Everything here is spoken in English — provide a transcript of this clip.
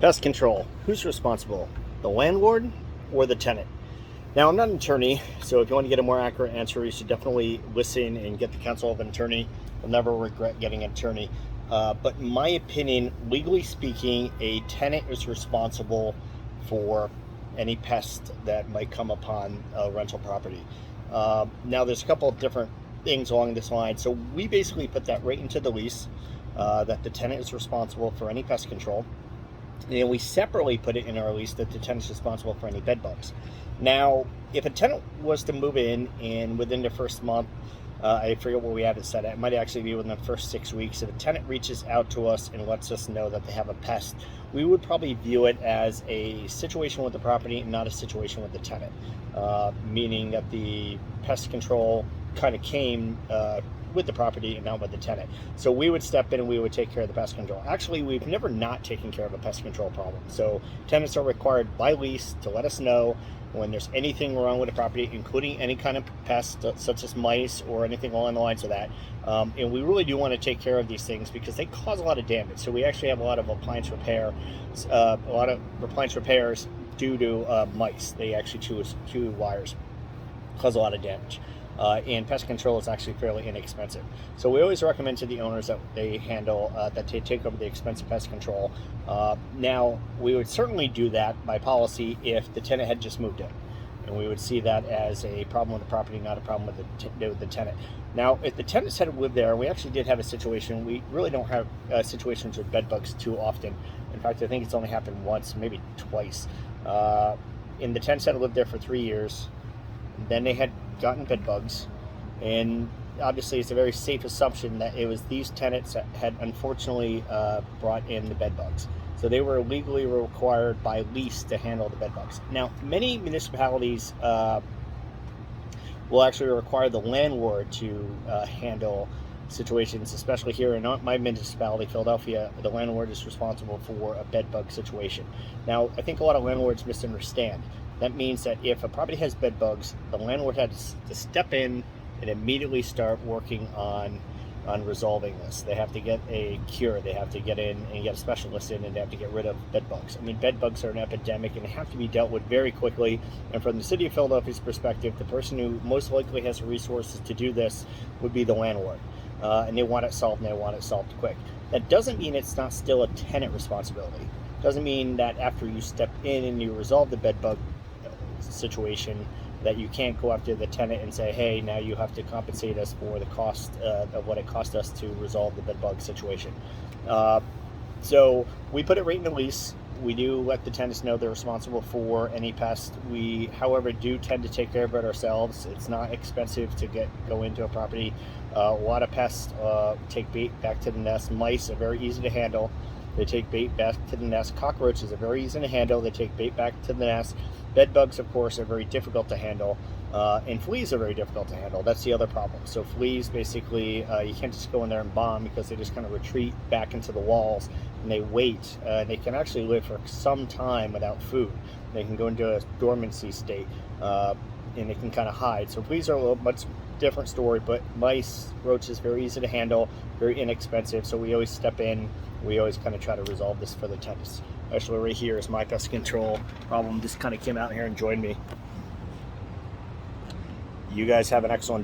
Pest control. Who's responsible? The landlord or the tenant? Now, I'm not an attorney, so if you want to get a more accurate answer, you should definitely listen and get the counsel of an attorney. You'll never regret getting an attorney. But in my opinion, legally speaking, a tenant is responsible for any pest that might come upon a rental property. Now, there's a couple of different things along this line. So we basically put that right into the lease, that the tenant is responsible for any pest control. And we separately put it in our lease that the tenant is responsible for any bed bugs. Now, if a tenant was to move in and within the first month, I forget what we had it set at, it might actually be within the first 6 weeks, if a tenant reaches out to us and lets us know that they have a pest, we would probably view it as a situation with the property and not a situation with the tenant, meaning that the pest control kind of came with the property and not with the tenant. So we would step in and we would take care of the pest control. Actually, we've never not taken care of a pest control problem. So tenants are required by lease to let us know when there's anything wrong with the property, including any kind of pest such as mice or anything along the lines of that. And we really do want to take care of these things because they cause a lot of damage. So we actually have a lot of appliance repairs due to mice. They actually chew wires, cause a lot of damage. And pest control is actually fairly inexpensive. So we always recommend to the owners that they handle, that they take over the expensive pest control. Now, we would certainly do that by policy if the tenant had just moved in. And we would see that as a problem with the property, not a problem with the tenant. Now, if the tenants had lived there, we actually did have a situation. We really don't have situations with bed bugs too often. In fact, I think it's only happened once, maybe twice. And the tenants had lived there for 3 years. Then they had gotten bed bugs, and obviously it's a very safe assumption that it was these tenants that had unfortunately brought in the bed bugs. So they were legally required by lease to handle the bed bugs. Now, many municipalities will actually require the landlord to handle situations, especially here in my municipality, Philadelphia. The landlord is responsible for a bed bug situation. Now, I think a lot of landlords misunderstand. That means that if a property has bed bugs, the landlord has to step in and immediately start working on resolving this. They have to get a cure. They have to get in and get a specialist in, and they have to get rid of bed bugs. I mean, bed bugs are an epidemic and they have to be dealt with very quickly. And from the city of Philadelphia's perspective, the person who most likely has the resources to do this would be the landlord. And they want it solved, and they want it solved quick. That doesn't mean it's not still a tenant responsibility. Doesn't mean that after you step in and you resolve the bed bug situation that you can't go after the tenant and say, hey, now you have to compensate us for the cost of what it cost us to resolve the bed bug situation. So we put it right in the lease. We do let the tenants know they're responsible for any pest. We, however, do tend to take care of it ourselves. It's not expensive to go into a property. A lot of pests take bait back to the nest. Mice are very easy to handle. They take bait back to the nest. Cockroaches are very easy to handle. They take bait back to the nest. Bed bugs, of course, are very difficult to handle. And fleas are very difficult to handle. That's the other problem. So fleas, basically, you can't just go in there and bomb because they just kind of retreat back into the walls and they wait. They can actually live for some time without food. They can go into a dormancy state and they can kind of hide. So fleas are a little much different story, but mice, roaches, very easy to handle, very inexpensive. So we always step in. We always kind of try to resolve this for the tenants. Actually, right here is my pest control problem. Just kind of came out here and joined me. You guys have an excellent